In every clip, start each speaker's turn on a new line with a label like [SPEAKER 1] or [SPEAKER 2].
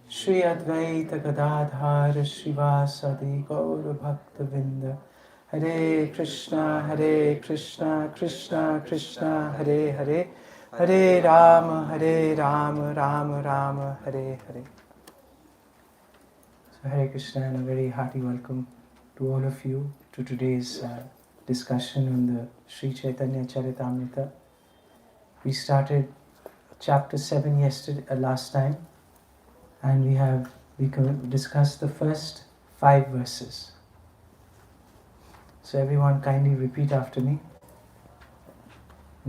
[SPEAKER 1] Shri Advaita Gadadhar Srivasadi Gaura Bhakta Vinda. Hare Krishna, Krishna Krishna, Hare Hare, Hare Rama, Rama Rama, Hare Hare. So Hare Krishna and a very hearty welcome to all of you to today's discussion on the Sri Chaitanya Charitamrita. We started chapter 7 last time, and we discussed the first 5 verses. So everyone kindly repeat after me.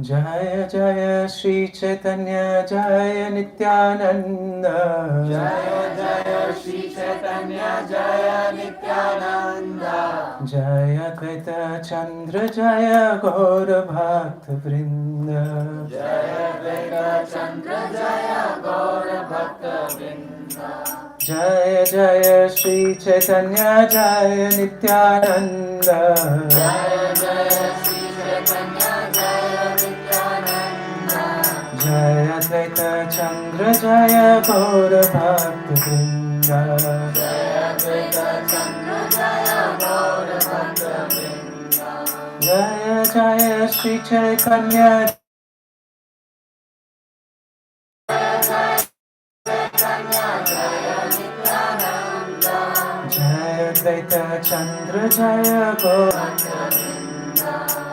[SPEAKER 1] Jaya Jaya Sri Chaitanya Jaya Nityananda.
[SPEAKER 2] Jaya Jaya Sri Chaitanya Jaya Nityananda.
[SPEAKER 1] Jaya Advaita Chandra Jaya Gaura Bhakta Vrinda.
[SPEAKER 2] Jaya Advaita Chandra Jaya Gaura Bhakta Vrinda.
[SPEAKER 1] Jaya Jaya Sri Chaitanya Jaya Nityananda.
[SPEAKER 2] Jaya Jaya Sri Chaitanya Jaya Nityananda.
[SPEAKER 1] Jaya Advaita Chandra Jaya Gaura Bhakta Vrinda.
[SPEAKER 2] Jaya Advaita Chandra Jaya Gaura Bhakta Vrinda.
[SPEAKER 1] Jaya Jaya Sri Chaitanya Advaita Chandra Jaya Gaura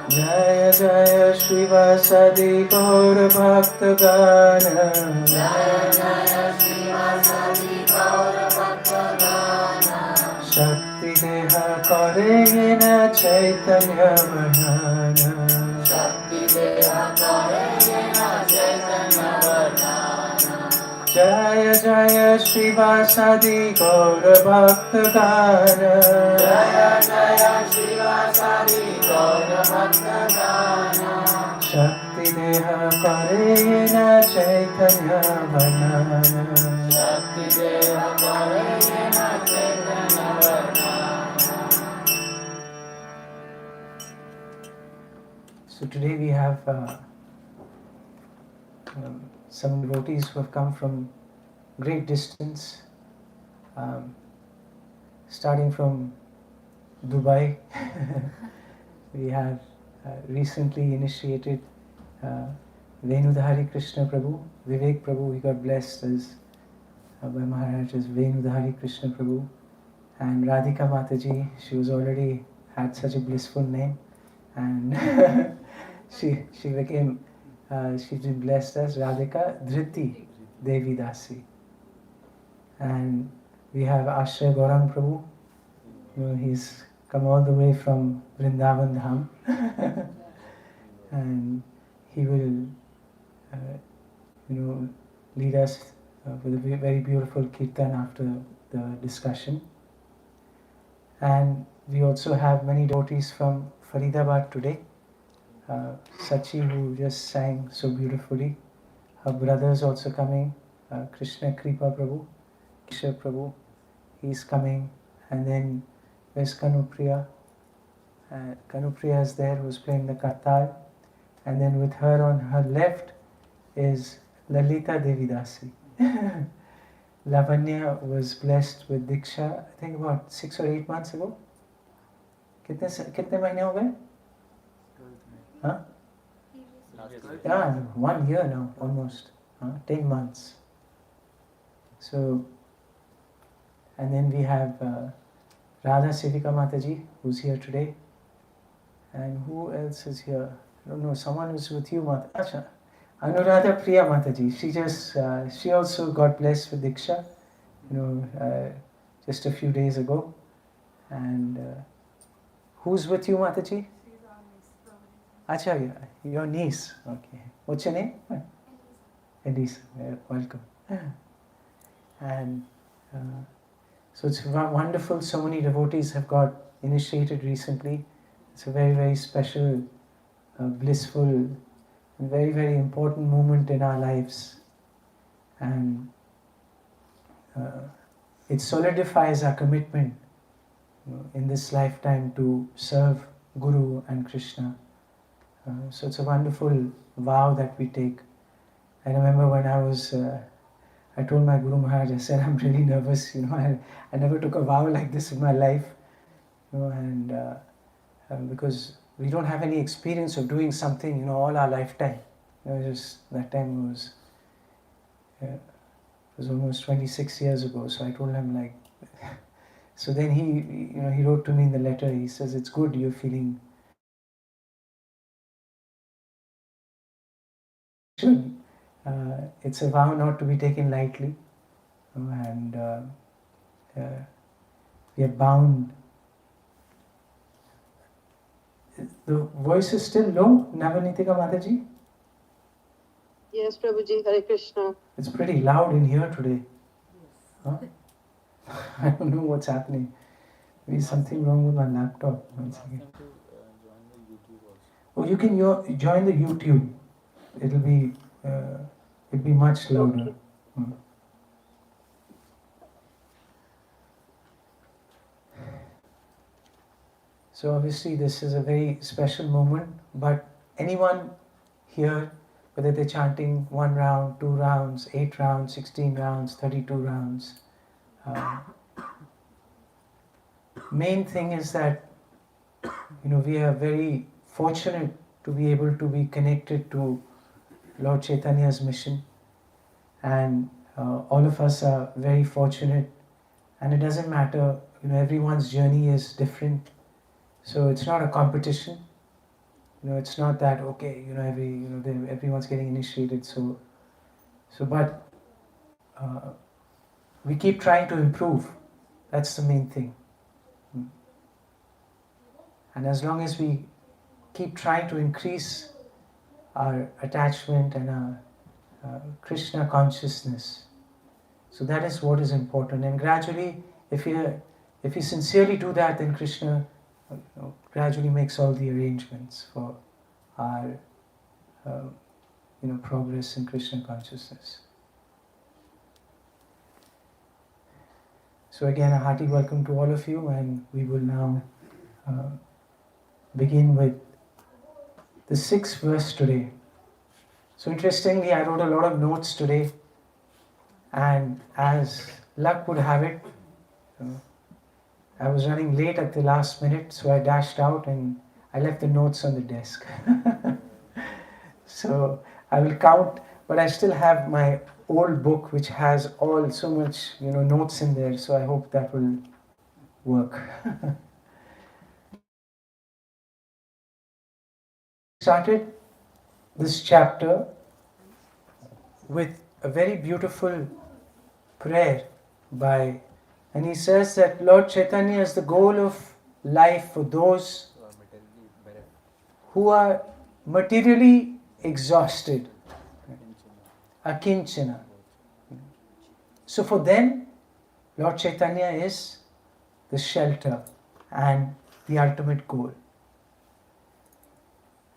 [SPEAKER 1] Jaya Jaya Srivasadi Gaura Bhakta Gana.
[SPEAKER 2] Jaya Jaya Srivasadi Gaura Bhakta Gana.
[SPEAKER 1] Shakti Deha Karena Chaitanya Varnana.
[SPEAKER 2] Shakti Deha Karena Chaitanya Varnana.
[SPEAKER 1] Jaya Jaya Srivasadi Gaura Bhakta Gana.
[SPEAKER 2] Jaya Jaya Srivasadi Gaura Bhakta Gana.
[SPEAKER 1] Shakti Deha Karena Chaitanya Varnana.
[SPEAKER 2] Shakti Deha Karena Chaitanya Varnana.
[SPEAKER 1] So today we have some devotees who have come from great distance, starting from Dubai. We have recently initiated Venudhari Krishna Prabhu, Vivek Prabhu. He got blessed by Maharaj as Venudhari Krishna Prabhu, and Radhika Mataji. She was already had such a blissful name, and she became. She's been blessed as Radhika Dhriti Devi Dāsī. And we have Ashray Gaurang Prabhu. He's come all the way from Vrindavan Dham. And he will, lead us with a very beautiful kirtan after the discussion. And we also have many devotees from Faridabad today. Sachi, who just sang so beautifully. Her brother is also coming, Krishna Kripa Prabhu, Krishna Prabhu, he's coming. And then there's Kanupriya. Kanupriya is there, who's playing the kartal. And then with her on her left is Lalita Devi Dāsī. Lavanya was blessed with Diksha, I think about 6 or 8 months ago. कितने महीने हो गए? Huh? Yeah, 1 year now, almost. 10 months. So, and then we have Radha Sevika Mataji, who's here today. And who else is here? I don't know, someone who's with you, Mataji. Anuradha Priya Mataji. She also got blessed with Diksha, just a few days ago. And who's with you, Mataji? Acha, your niece. Okay. What's your name? Elisa. Welcome. And so it's wonderful. So many devotees have got initiated recently. It's a very, very special, blissful, and very, very important moment in our lives. And it solidifies our commitment in this lifetime to serve Guru and Krishna. So it's a wonderful vow that we take. I remember when I I told my Guru Maharaj, I said, I'm really nervous, I never took a vow like this in my life, and because we don't have any experience of doing something, all our lifetime. Just that time it was almost 26 years ago, so I told him like, so then he wrote to me in the letter, he says, it's good you're feeling, it's a vow not to be taken lightly, and we are bound. The voice is still low, Navanitika Mataji?
[SPEAKER 3] Yes, Prabhuji, Hare Krishna.
[SPEAKER 1] It's pretty loud in here today. Huh? I don't know what's happening. Maybe something wrong with my laptop. Once again. Oh, you can join the YouTube. It'll be much louder.
[SPEAKER 3] Okay.
[SPEAKER 1] So obviously this is a very special moment, but anyone here, whether they're chanting 1 round, 2 rounds, 8 rounds, 16 rounds, 32 rounds, main thing is that we are very fortunate to be able to be connected to Lord Chaitanya's mission, and all of us are very fortunate, and it doesn't matter, everyone's journey is different, so it's not a competition. It's not that everyone's getting initiated. But we keep trying to improve. That's the main thing. And as long as we keep trying to increase our attachment and our Krishna consciousness, so that is what is important. And gradually, if you sincerely do that, then Krishna gradually makes all the arrangements for our progress in Krishna consciousness. So again, a hearty welcome to all of you, and we will now begin with the 6th verse today. So interestingly, I wrote a lot of notes today, and as luck would have it, I was running late at the last minute, so I dashed out and I left the notes on the desk. So I will count, but I still have my old book which has so much notes in there, so I hope that will work. Started this chapter with a very beautiful prayer and he says that Lord Chaitanya is the goal of life for those who are materially exhausted, akinchana. So for them, Lord Chaitanya is the shelter and the ultimate goal.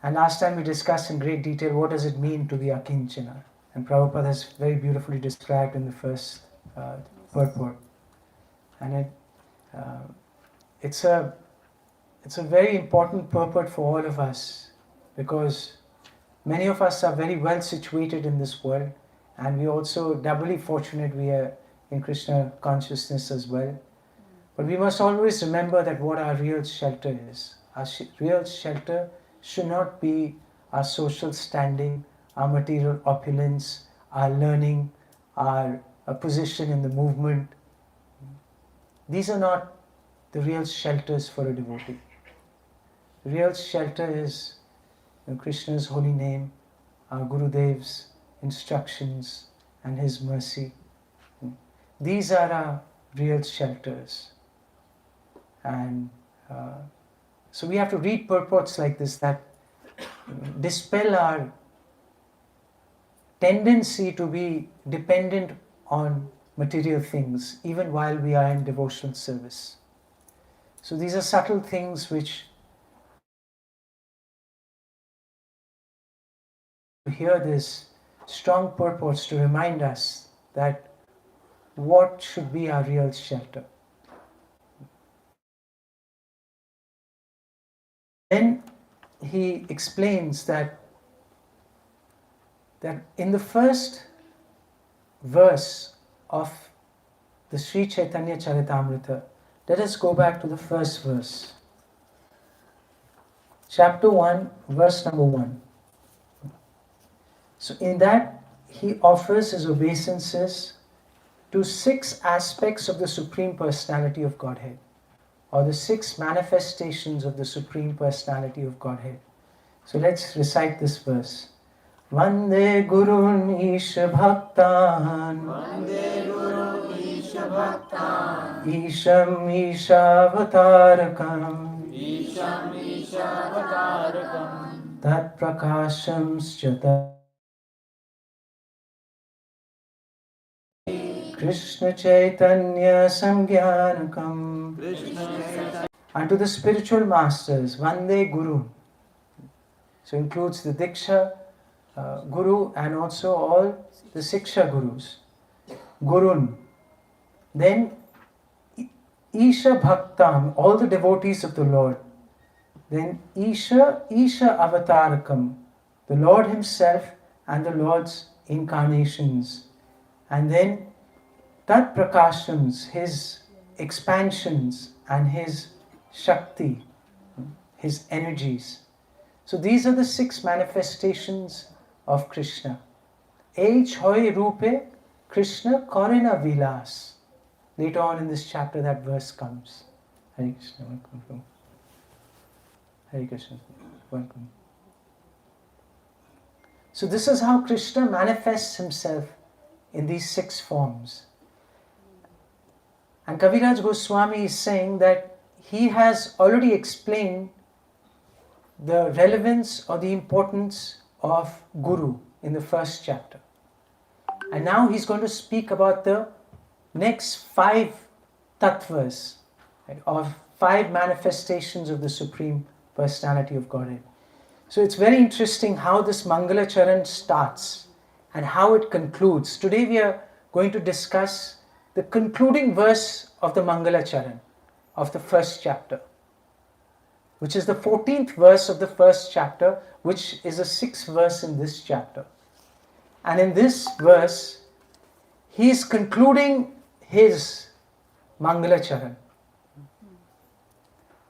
[SPEAKER 1] And last time we discussed in great detail what does it mean to be akinchana. And Prabhupada has very beautifully described in the first purport. And it's a very important purport for all of us, because many of us are very well situated in this world, and we are also doubly fortunate we are in Krishna consciousness as well. But we must always remember that what our real shelter is. Our real shelter should not be our social standing, our material opulence, our learning, our position in the movement. These are not the real shelters for a devotee. The real shelter is Krishna's holy name, our Gurudev's instructions and his mercy. These are our real shelters. And so we have to read purports like this that dispel our tendency to be dependent on material things, even while we are in devotional service. So these are subtle things which hear this strong purports to remind us that what should be our real shelter. Then he explains that in the first verse of the Sri Chaitanya Charitamrita, let us go back to the first verse. Chapter 1, verse number 1. So in that, he offers his obeisances to 6 aspects of the Supreme Personality of Godhead, or the 6 manifestations of the Supreme Personality of Godhead. So let's recite this verse. Vande Gurun Isha Bhaktan,
[SPEAKER 2] Vande Guru Isha Bhaktan,
[SPEAKER 1] Isham Ishavatarakam,
[SPEAKER 2] Isham Ishavatarkam,
[SPEAKER 1] Tat Prakasham Jata Krishna Chaitanya Samgyanakam.
[SPEAKER 2] Krishna Chaitanya.
[SPEAKER 1] Unto the spiritual masters, Vande Guru. So includes the Diksha Guru and also all the Siksha Gurus. Gurun. Then Isha Bhaktam, all the devotees of the Lord. Then Isha Avatarakam, the Lord Himself and the Lord's incarnations. And then Tat Prakashams, His expansions and His Shakti, His energies. So these are the 6 manifestations of Krishna. H Hoy Rupe Krishna Korena Vilas. Later on in this chapter that verse comes. Hare Krishna, welcome. Hare Krishna, welcome. So this is how Krishna manifests himself in these 6 forms. And Kaviraj Goswami is saying that he has already explained the relevance or the importance of Guru in the first chapter. And now he's going to speak about the next 5 tattvas, right, of 5 manifestations of the Supreme Personality of Godhead. So it's very interesting how this Mangala Charan starts and how it concludes. Today we are going to discuss the concluding verse of the Mangala Charan of the first chapter, which is the 14th verse of the first chapter, which is the 6th verse in this chapter. And in this verse, he is concluding his Mangala Charan.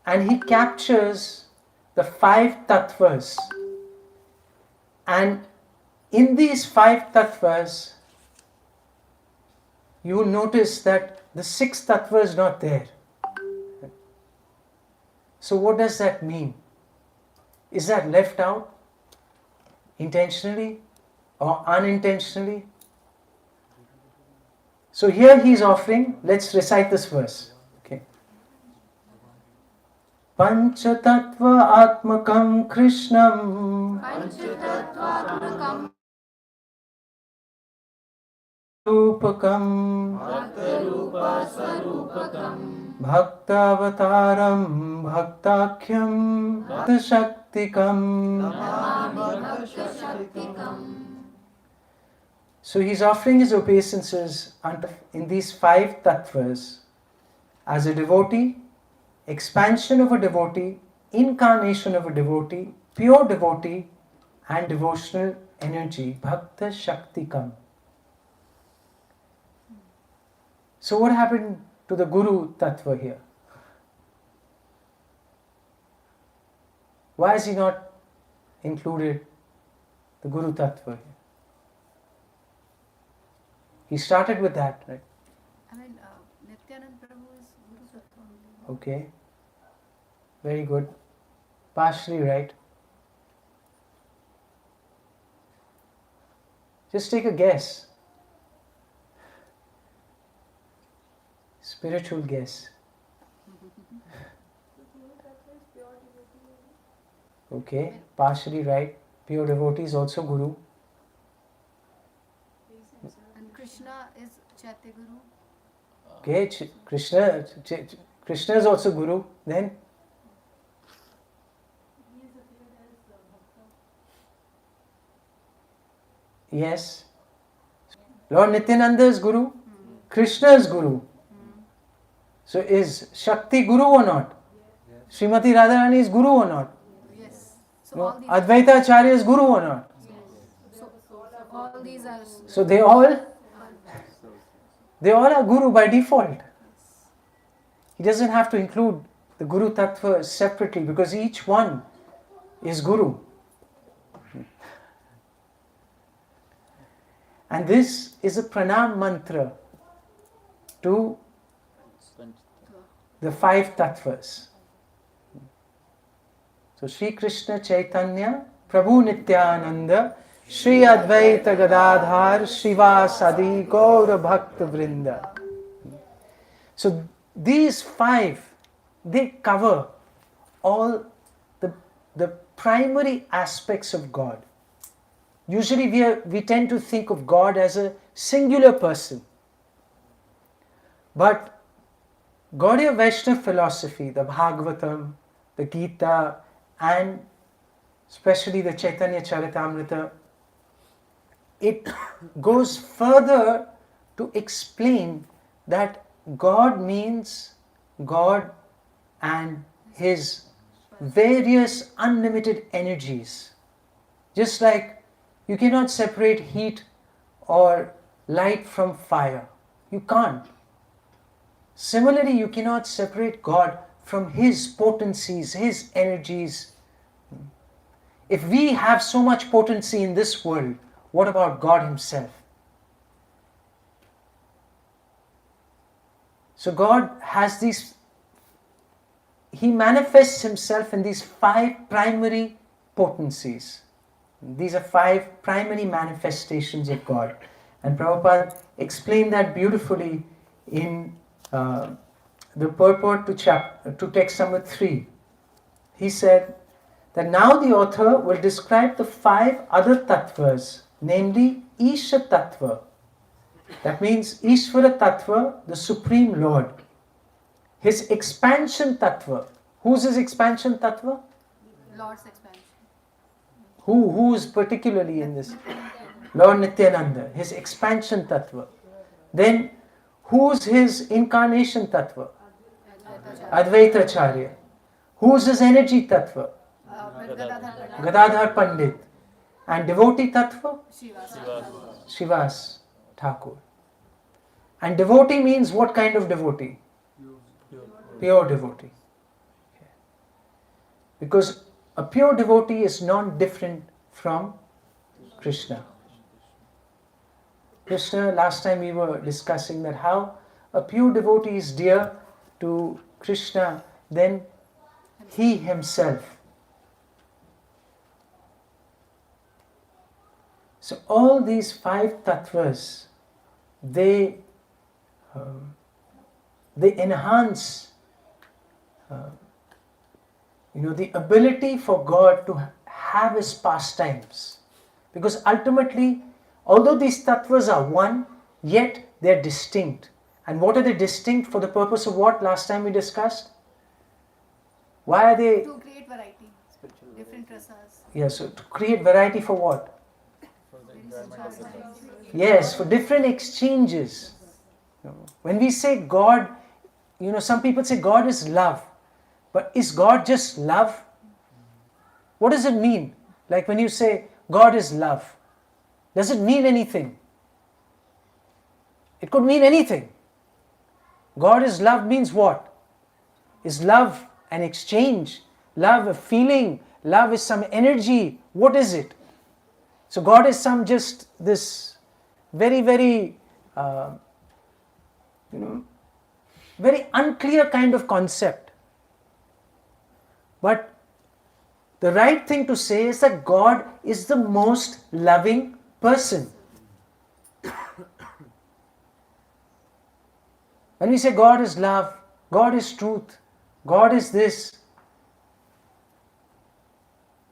[SPEAKER 1] And he captures the 5 tattvas. And in these 5 tattvas, you will notice that the 6th tattva is not there. So what does that mean? Is that left out intentionally or unintentionally? So here he is offering, let's recite this verse. Okay. Panchatattva Atmakam Krishnam
[SPEAKER 2] Panchatattvatmakam
[SPEAKER 1] Rupakam
[SPEAKER 2] Bhaktarupa Sarupakam
[SPEAKER 1] Bhaktavataram Bhaktakyam Bhaktashaktikam.
[SPEAKER 2] Bhaktashaktikam.
[SPEAKER 1] So he's offering his obeisances in these 5 tattvas as a devotee, expansion of a devotee, incarnation of a devotee, pure devotee, and devotional energy, Bhakta Shaktikam. So what happened to the Guru Tattva here? Why is he not included the Guru Tattva here? He started with that, right?
[SPEAKER 4] I mean, Nityanand Prabhu is Guru Tattva only.
[SPEAKER 1] Okay. Very good. Partially right. Just take a guess. Spiritual guess. Okay, partially right. Pure devotee is also Guru.
[SPEAKER 4] And Krishna is Chaitya Guru.
[SPEAKER 1] Okay, Krishna is also Guru. Then? Yes. Lord Nityananda is Guru. Krishna is Guru. So is Shakti Guru or not? Srimati Radharani is Guru or not?
[SPEAKER 4] Yes. So
[SPEAKER 1] No.
[SPEAKER 4] all these
[SPEAKER 1] Advaita Acharya is Guru or not?
[SPEAKER 4] so all these are
[SPEAKER 1] So they all They all are Guru by default. He doesn't have to include the Guru Tattva separately because each one is Guru. And this is a pranam mantra to the 5 tattvas. So Sri Krishna Chaitanya, Prabhu Nityananda, Sri Advaita Gadadhar, Srivasadi Gaura Bhakta Vrinda. So these 5, they cover all the primary aspects of God. Usually we tend to think of God as a singular person. But Gaudiya Vaishnava philosophy, the Bhagavatam, the Gita, and especially the Chaitanya Charitamrita, it goes further to explain that God means God and His various unlimited energies. Just like you cannot separate heat or light from fire. You can't. Similarly, you cannot separate God from His potencies, His energies. If we have so much potency in this world, what about God Himself? So God has these, He manifests Himself in these 5 primary potencies. These are 5 primary manifestations of God. And Prabhupada explained that beautifully in the purport to text number 3. He said that now the author will describe the 5 other tattvas, namely Isha Tattva. That means Ishvara Tattva, the Supreme Lord. His expansion Tattva. Who's his expansion Tattva?
[SPEAKER 4] Lord's expansion.
[SPEAKER 1] Who is particularly in this? Lord Nityananda, his expansion Tattva. Then who's his incarnation Tattva? Advaita Acharya. Who's his energy Tattva? Gadadhar Pandit. And devotee Tattva? Shivas Thakur. And devotee means what kind of devotee? Pure devotee. Because a pure devotee is not different from Krishna. Krishna, last time we were discussing that how a pure devotee is dear to Krishna than he himself. So all these 5 tattvas, they enhance the ability for God to have His pastimes. Because ultimately, although these tattvas are one, yet they are distinct. And what are they distinct for the purpose of what last time we discussed? Why are they?
[SPEAKER 4] To create variety. Different rasas.
[SPEAKER 1] Yes, so to create variety for what? Yes, for different exchanges. When we say God, some people say God is love. But is God just love? What does it mean? Like when you say God is love, does it mean anything? It could mean anything. God is love means what? Is love an exchange? Love a feeling? Love is some energy? What is it? So God is some just this very, very, very unclear kind of concept. But the right thing to say is that God is the most loving person. When we say God is love, God is truth, God is this,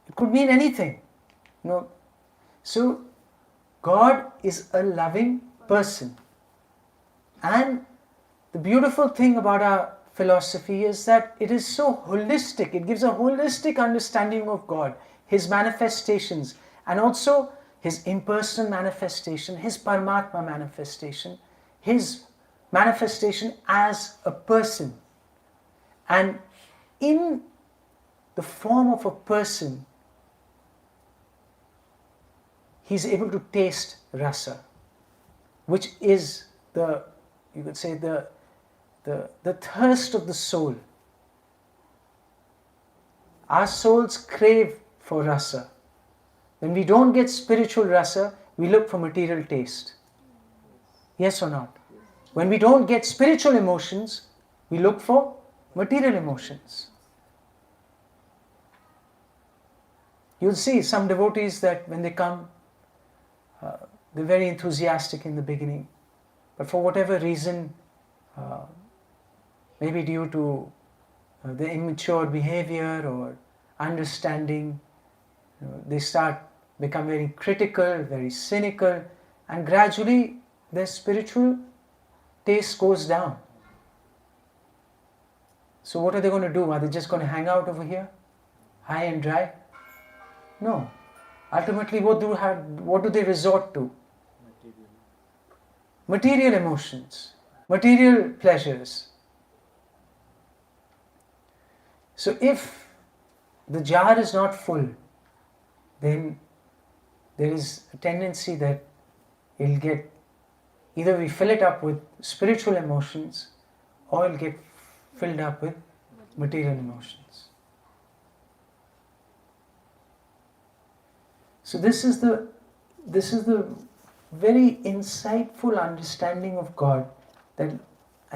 [SPEAKER 1] it could mean anything. So God is a loving person. And the beautiful thing about our philosophy is that it is so holistic. It gives a holistic understanding of God, His manifestations, and also His impersonal manifestation, His Paramatma manifestation, His manifestation as a person. And in the form of a person, He's able to taste rasa, which is the you could say the thirst of the soul. Our souls crave for rasa. When we don't get spiritual rasa, we look for material taste. Yes or not? When we don't get spiritual emotions, we look for material emotions. You'll see some devotees that when they come, they're very enthusiastic in the beginning, but for whatever reason, maybe due to the immature behavior or understanding, they become very critical, very cynical, and gradually their spiritual taste goes down. So what are they going to do? Are they just going to hang out over here, high and dry? No. Ultimately, what do they resort to? Material emotions, material pleasures. So if the jar is not full, then there is a tendency that it'll get, either we fill it up with spiritual emotions or it'll get filled up with material emotions. So this is the very insightful understanding of God, and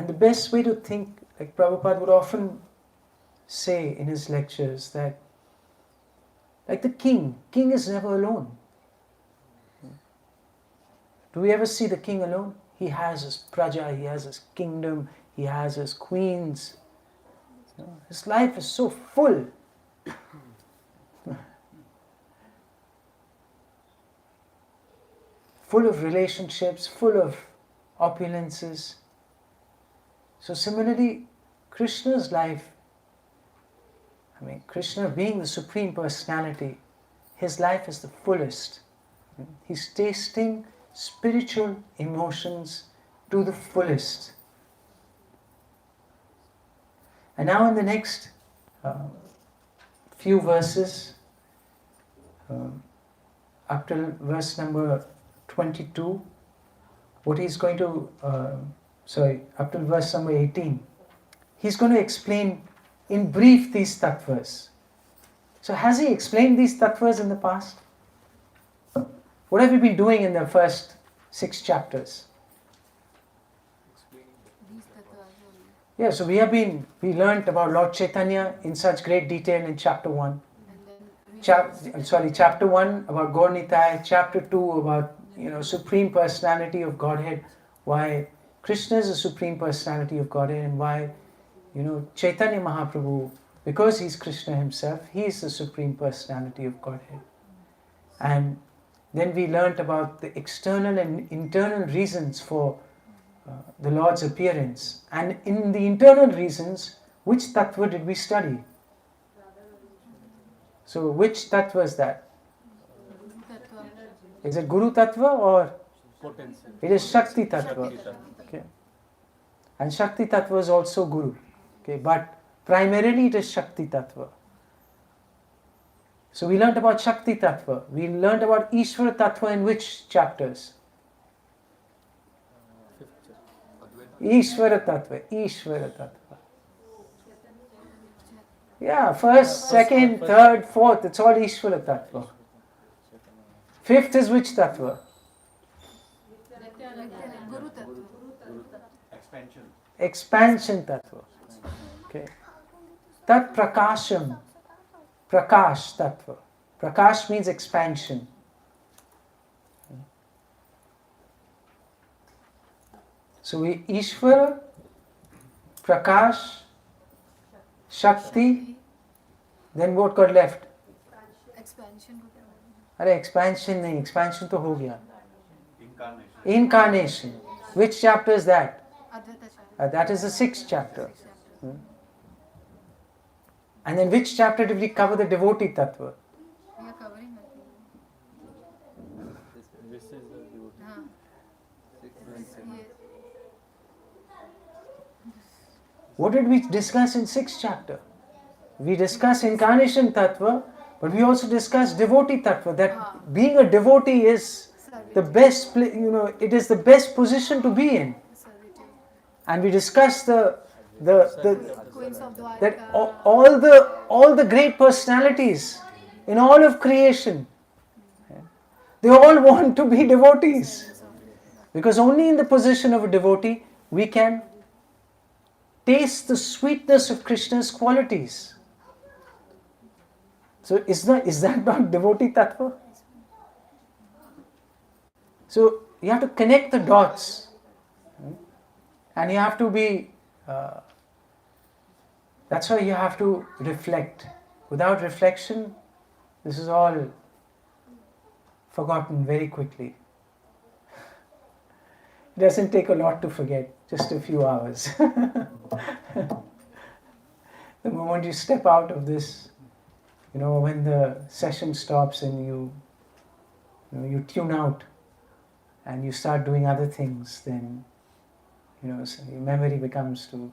[SPEAKER 1] the best way to think, like Prabhupada would often say in his lectures, that like the king is never alone. Do we ever see the king alone? He has his praja, he has his kingdom, he has his queens. His life is so full. Full of relationships, full of opulences. So similarly, Krishna's life, Krishna being the Supreme Personality, his life is the fullest. He's tasting spiritual emotions to the fullest. And now in the next few verses, up till verse number 22, what he's going to, up till verse number 18, he's going to explain in brief these tattvas. So has he explained these tattvas in the past? What have we been doing in the first 6 chapters?
[SPEAKER 4] These tattvas only.
[SPEAKER 1] Yeah, so we learnt about Lord Chaitanya in such great detail in chapter 1.
[SPEAKER 4] And then
[SPEAKER 1] Chapter 1 about Gaur Nitai, chapter 2 about Supreme Personality of Godhead, why Krishna is the Supreme Personality of Godhead, and why Chaitanya Mahaprabhu, because he's Krishna himself, he is the Supreme Personality of Godhead. And then we learnt about the external and internal reasons for the Lord's appearance. And in the internal reasons, which tattva did we study? So which tattva is that?
[SPEAKER 4] tattva.
[SPEAKER 1] Is it Guru tattva or
[SPEAKER 2] Potency.
[SPEAKER 1] it is Shakti tattva? Okay. And Shakti tattva is also Guru. Okay, but primarily it is Shakti tattva. So we learnt about Shakti tattva. We learnt about Ishvara tattva in which chapters? Ishvara tattva. Yeah, first, second, third, fourth, it's all Ishvara tattva. Fifth is which tattva?
[SPEAKER 4] Guru tattva.
[SPEAKER 1] Expansion tattva. Okay. Tat prakasham. Prakash tattva. Prakash means expansion. So we Ishvara, Prakash, Shakti, then what got left?
[SPEAKER 4] Expansion.
[SPEAKER 1] अरे expansion नहीं, expansion तो हो गया. Incarnation. Which chapter is that?
[SPEAKER 4] Advaita Chara.
[SPEAKER 1] That is the 6th chapter. And then which chapter did we cover the devotee tattva?
[SPEAKER 4] We are covering that.
[SPEAKER 2] This is the devotee.
[SPEAKER 4] हाँ. Yes.
[SPEAKER 1] What did we discuss in 6th chapter? We discussed incarnation tattva, but we also discussed devotee tattva, that being a devotee is the best, it is the best position to be in.
[SPEAKER 4] Servitude.
[SPEAKER 1] And we discussed
[SPEAKER 4] Queens of
[SPEAKER 1] that
[SPEAKER 4] Dwarka.
[SPEAKER 1] all the great personalities in all of creation, they all want to be devotees. Because only in the position of a devotee we can taste the sweetness of Krishna's qualities. So is that not devotee tattva? So you have to connect the dots, and you have to be, that's why you have to reflect. Without reflection, this is all forgotten very quickly. It doesn't take a lot to forget, just a few hours. The moment you step out of this, when the session stops and you tune out and you start doing other things, then so your memory becomes to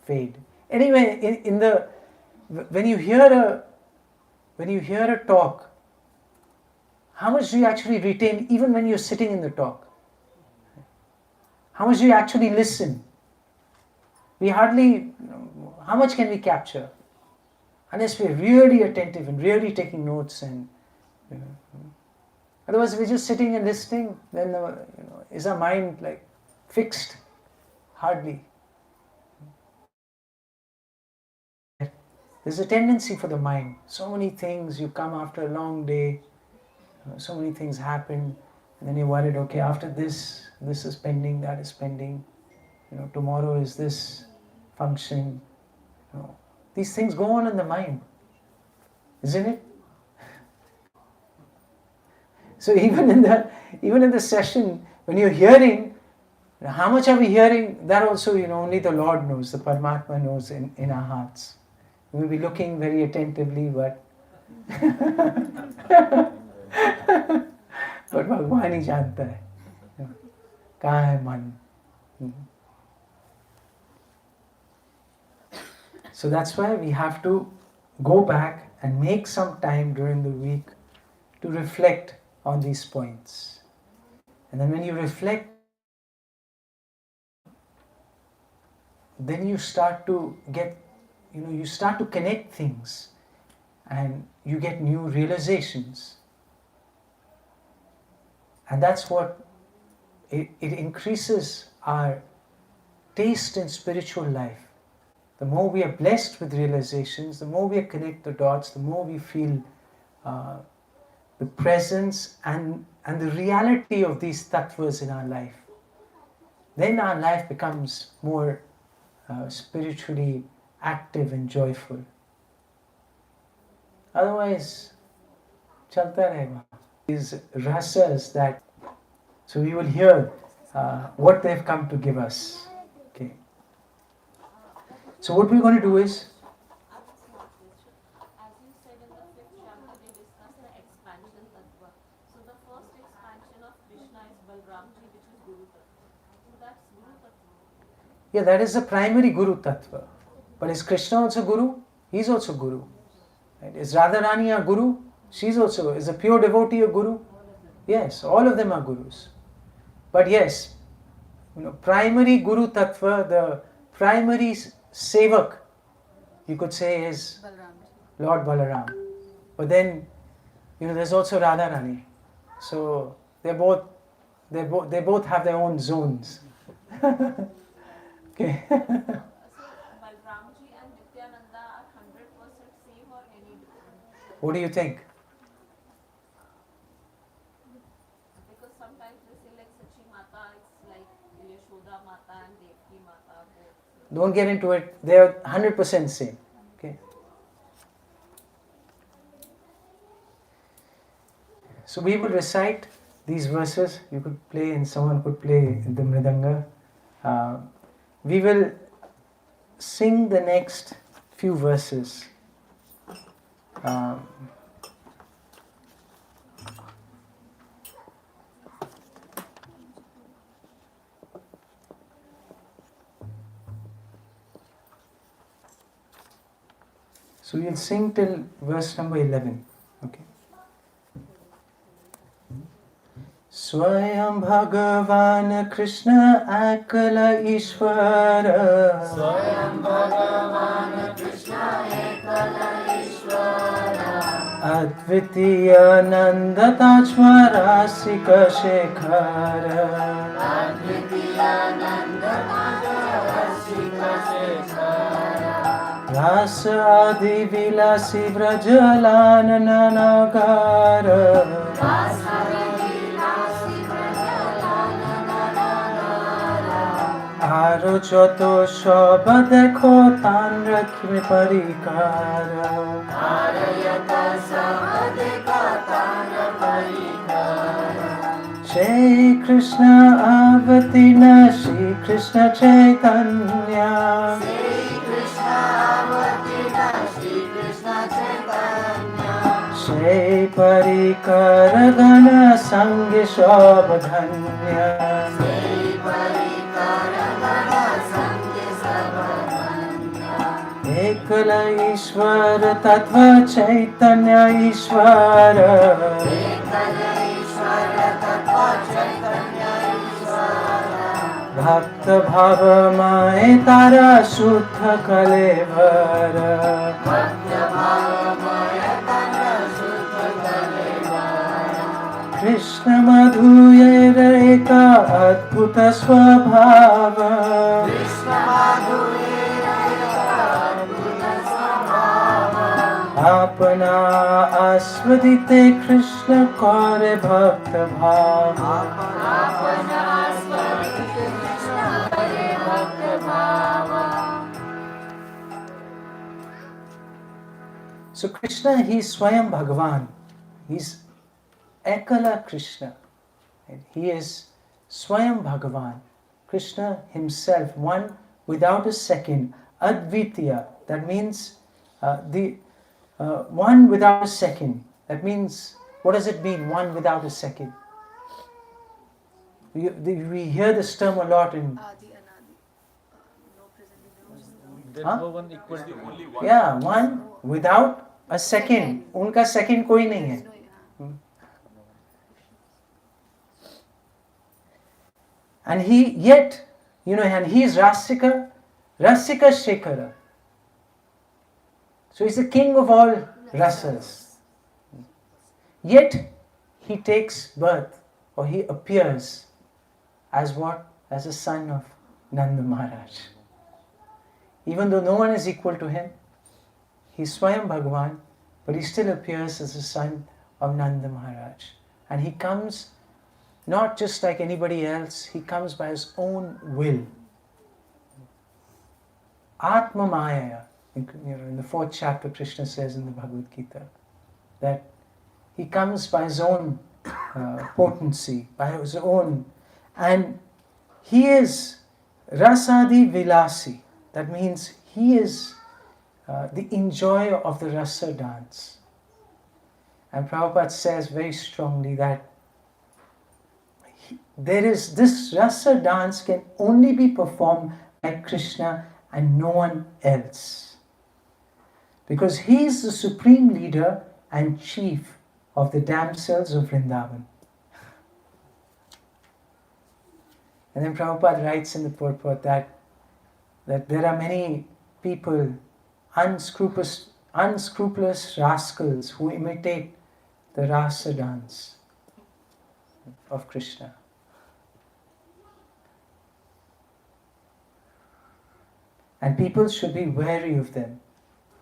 [SPEAKER 1] fade. Anyway, when you hear a talk, how much do you actually retain even when you're sitting in the talk? How much do you actually listen? We hardly, how much can we capture? Unless we're really attentive and really taking notes, and otherwise we're just sitting and listening. Then is our mind like fixed? Hardly. There's a tendency for the mind. So many things, you come after a long day, so many things happen, and then you're worried, okay, after this is pending, that is pending, tomorrow is this function. These things go on in the mind, isn't it? So even in the session, when you're hearing, how much are we hearing? That also, only the Lord knows, the Paramatma knows in our hearts. We'll be looking very attentively, but भगवान ही जानता है कहाँ है मन. So that's why we have to go back and make some time during the week to reflect on these points. And then when you reflect, then you start to get, you start to connect things and you get new realizations. And that's what, it increases our taste in spiritual life. The more we are blessed with realizations, the more we connect the dots, the more we feel the presence and the reality of these tattvas in our life. Then our life becomes more spiritually active and joyful. Otherwise, chalta rahega. These rasas that, so we will hear what they've come to give us. Okay. So what we're going to do is,
[SPEAKER 5] as you said in the fifth chapter, they discuss the expansion tattva. So the first expansion of Krishna is Balramji, which is Guru tattva. So that's Guru tattva.
[SPEAKER 1] yeah, that is the primary Guru tattva. But is Krishna also Guru? He's also Guru. Right? Is Radharani a Guru? She's also, is a pure devotee a Guru? Yes, all of them are Gurus. But yes, primary Guru tattva, the primary sevak, you could say, is Lord Balaram. But then, there's also Radharani. So they both have their own zones. Okay.
[SPEAKER 5] So Balramji and Nityananda are 100% same or any different?
[SPEAKER 1] What do you think?
[SPEAKER 5] Because sometimes they say like Sachi Mata, it's like Yashoda Mata and Devki Mata. Both.
[SPEAKER 1] Don't get into it. They are 100% same. Okay. So we will recite these verses. You could play, and someone could play the mridanga. We will sing the next few verses. So we'll sing till verse number 11. Okay. Swayam Bhagavan Krishna Akala Ishvara.
[SPEAKER 6] Swayam Bhagavan Krishna Ekala Ishvara.
[SPEAKER 1] Advitiya Nanda Tajma Rasika Shekhara.
[SPEAKER 6] Advitiya Nanda Rasika Shekhara.
[SPEAKER 1] Rasa Adi Vilasi Vrajalana Nanagara.
[SPEAKER 6] Rasa Vilasi Vrajalana Nanagara.
[SPEAKER 1] Aro joto shoba dekho tan rakhi parikara.
[SPEAKER 6] Arayata Sabadeka Tana Parikara.
[SPEAKER 1] Shri Krishna Avatina Shri Krishna Chaitanya.
[SPEAKER 6] Shri Krishna Avatina Shri Krishna Chaitanya.
[SPEAKER 1] Shri Parikara Gana Sangi Shobhadhanya.
[SPEAKER 6] Shri Parikara Gana Sangi Sabadhanya.
[SPEAKER 1] Ekala Ishvara Tattva Chaitanya Ishvara.
[SPEAKER 6] Ekala Ishvara Tattva Chaitanya Ishvara.
[SPEAKER 1] Bhakta Bhava Mae Tara Shuddha Kalevara.
[SPEAKER 6] Bhakta Bhava Maya Tara Shuddha Kalevara.
[SPEAKER 1] Krishna Madhuyera Eka Adbhuta Swabhava.
[SPEAKER 6] Krishna Madhurera Adbhuta Swabhava.
[SPEAKER 1] Apana Asvadite Krishna Kare Bhakta Bhava.
[SPEAKER 6] Apana Swarite Krishna Kare Bhakta Bhava.
[SPEAKER 1] So Krishna, he is Swayam Bhagavan. He is Ekala Krishna. He is Swayam Bhagavan. Krishna himself, one without a second. Advitiya, that means one without a second. That means, what does it mean, one without a second? We hear this term a lot in...
[SPEAKER 4] Adi Anadi. No present in the
[SPEAKER 2] There's
[SPEAKER 1] Huh?
[SPEAKER 2] no one equal to only one.
[SPEAKER 1] Yeah, one without a second. उनका second कोई नहीं है. And he yet, and he is Rasika Shekhara. So he's the king of all rasas. Yet he takes birth, or he appears as what? As a son of Nanda Maharaj. Even though no one is equal to him, he's Swayam Bhagavan, but he still appears as a son of Nanda Maharaj. And he comes not just like anybody else, he comes by his own will. Atma Maya, in the 4th chapter, Krishna says in the Bhagavad Gita, that he comes by his own potency, by his own, and he is Rasadi Vilasi. That means he is the enjoyer of the rasa dance. And Prabhupada says very strongly that this rasa dance can only be performed by Krishna and no one else. Because he is the supreme leader and chief of the damsels of Vrindavan. And then Prabhupada writes in the purport that there are many people, unscrupulous rascals who imitate the rasa dance of Krishna. And people should be wary of them.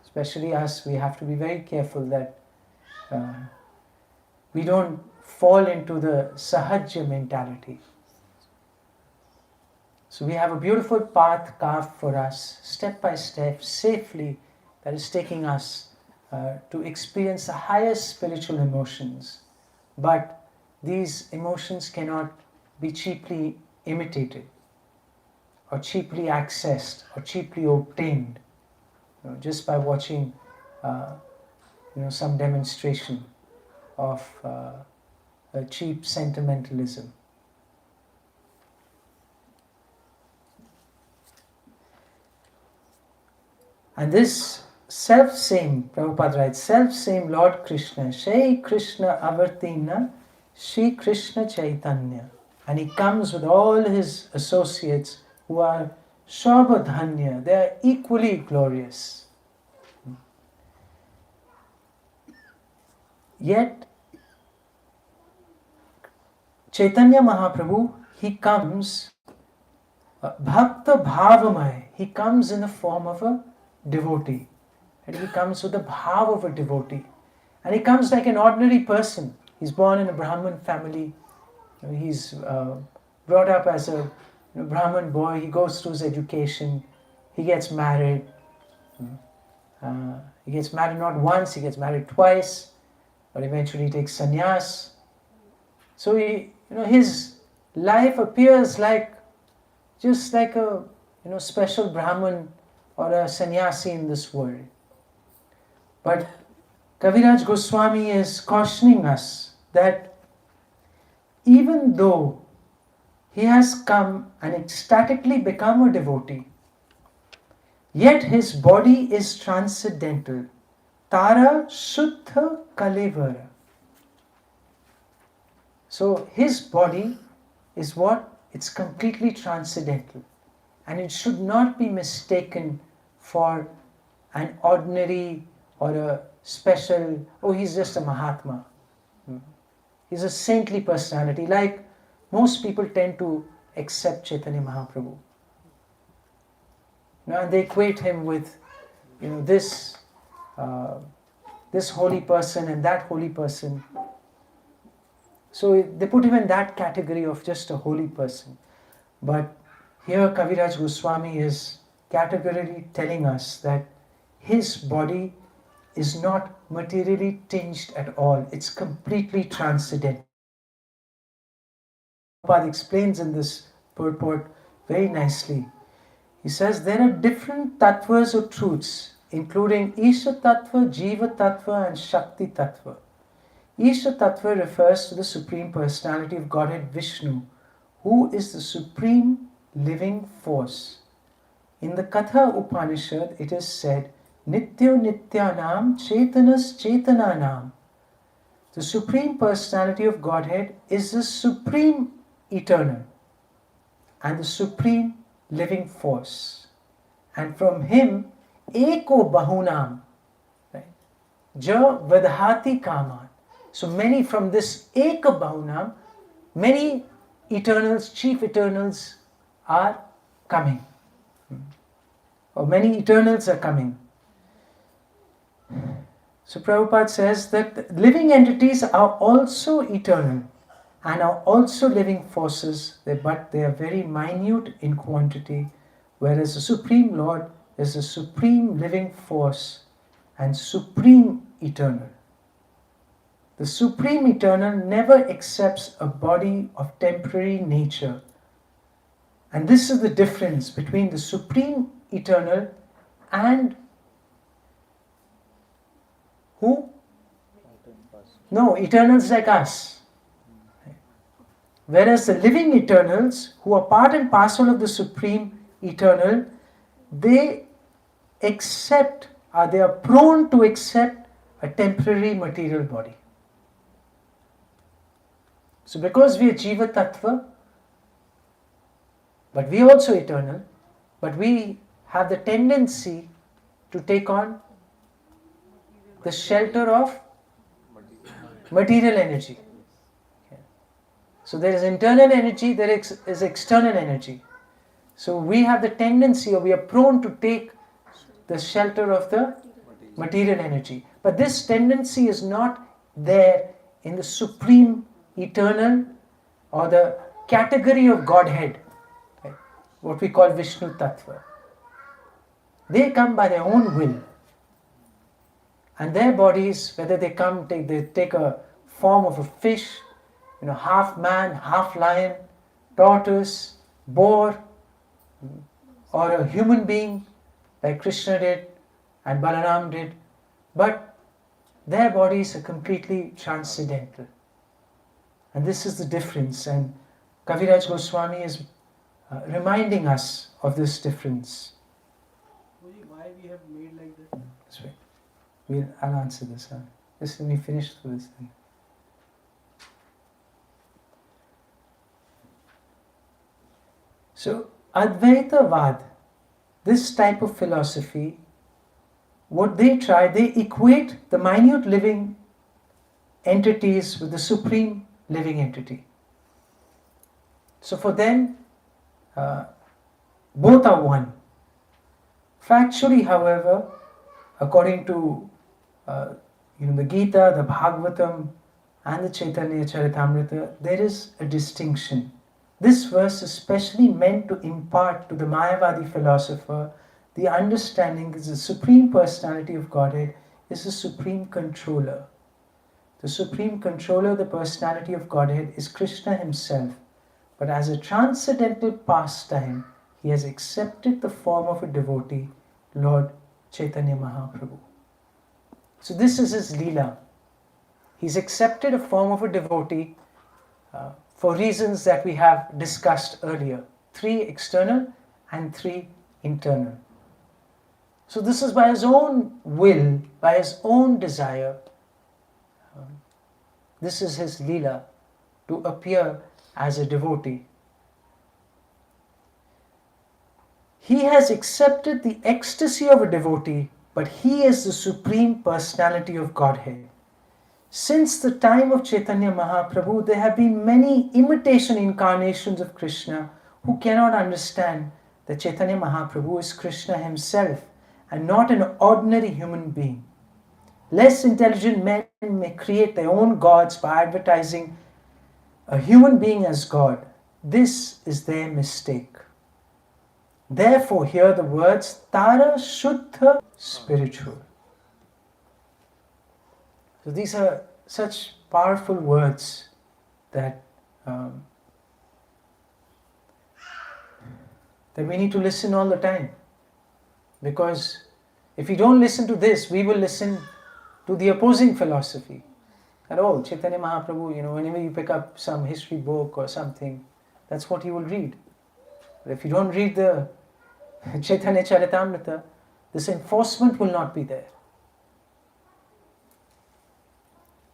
[SPEAKER 1] Especially us, we have to be very careful that we don't fall into the sahajya mentality. So we have a beautiful path carved for us, step by step, safely, that is taking us to experience the highest spiritual emotions. But these emotions cannot be cheaply imitated, or cheaply accessed, or cheaply obtained, just by watching some demonstration of a cheap sentimentalism. And this self-same, Prabhupada writes, self-same Lord Krishna, Shri Krishna Avartina, Shri Krishna Chaitanya. And he comes with all his associates who are Shobhadhanya. They are equally glorious. Yet, Chaitanya Mahaprabhu, he comes Bhakta Bhavamaya. He comes in the form of a devotee. And he comes with the bhav of a devotee. And he comes like an ordinary person. He's born in a Brahmin family. He's brought up as a Brahmin boy. He goes through his education. He gets married. He gets married not once, he gets married twice. But eventually he takes sannyas. So his life appears just like a special Brahmin or a sannyasi in this world. But Kaviraj Goswami is cautioning us that even though he has come and ecstatically become a devotee, yet his body is transcendental. Tara Shuddha Kalevara. So his body is what? It's completely transcendental. And it should not be mistaken for an ordinary or a special, he's just a Mahatma. He's a saintly personality, like most people tend to accept Chaitanya Mahaprabhu. And they equate him with, this holy person and that holy person. So they put him in that category of just a holy person. But here Kaviraj Goswami is categorically telling us that his body is not materially tinged at all. It's completely transcendental. Prabhupada explains in this purport very nicely. He says there are different tattvas or truths, including Isha Tattva, Jiva Tattva and Shakti Tattva. Isha Tattva refers to the Supreme Personality of Godhead Vishnu, who is the supreme living force. In the Katha Upanishad it is said, Nityo Nityanam Chetanas Chetananam. The Supreme Personality of Godhead is the supreme eternal and the supreme living force. And from him, Eko Bahunam, right? Ja Vadhati Kaman. So many from this Eka Bahunam, many eternals, chief eternals are coming. Or many eternals are coming. So Prabhupada says that living entities are also eternal and are also living forces, but they are very minute in quantity, whereas the Supreme Lord is the supreme living force and supreme eternal. The Supreme Eternal never accepts a body of temporary nature. And this is the difference between the Supreme Eternal and who? No, eternals like us. Whereas the living eternals, who are part and parcel of the Supreme Eternal, they are prone to accept a temporary material body. So because we are Jiva Tattva, but we are also eternal, but we have the tendency to take on the shelter of material energy. Okay. So there is internal energy, there is external energy. So we have the tendency, or we are prone to take the shelter of the material energy. But this tendency is not there in the Supreme Eternal or the category of Godhead, right? What we call Vishnu Tattva. They come by their own will. And their bodies, whether they take a form of a fish, half man, half lion, tortoise, boar, or a human being like Krishna did and Balaram did, but their bodies are completely transcendental. And this is the difference, and Kaviraj Goswami is reminding us of this difference.
[SPEAKER 2] Why we have made like this?
[SPEAKER 1] That's right. I'll answer this. Just let me finish through this thing. So Advaitavad, this type of philosophy, what they try, they equate the minute living entities with the supreme living entity. So for them, both are one. Factually, however, according to the Gita, the Bhagavatam, and the Chaitanya Charitamrita, there is a distinction. This verse is specially meant to impart to the Mayavadi philosopher the understanding that the Supreme Personality of Godhead is the Supreme Controller. The Supreme Controller, the Personality of Godhead, is Krishna himself. But as a transcendental pastime, he has accepted the form of a devotee, Lord Chaitanya Mahaprabhu. So this is his Lila. He's accepted a form of a devotee for reasons that we have discussed earlier. 3 external and 3 internal. So this is by his own will, by his own desire. This is his Lila, to appear as a devotee. He has accepted the ecstasy of a devotee, but he is the Supreme Personality of Godhead. Since the time of Chaitanya Mahaprabhu, there have been many imitation incarnations of Krishna who cannot understand that Chaitanya Mahaprabhu is Krishna himself and not an ordinary human being. Less intelligent men may create their own gods by advertising a human being as God. This is their mistake. Therefore, hear the words Tara Shuddha spiritual. So these are such powerful words that we need to listen all the time. Because if we don't listen to this, we will listen to the opposing philosophy. That, oh, Chaitanya Mahaprabhu, whenever you pick up some history book or something, that's what you will read. But if you don't read the Chaitanya Charitamrita, this enforcement will not be there.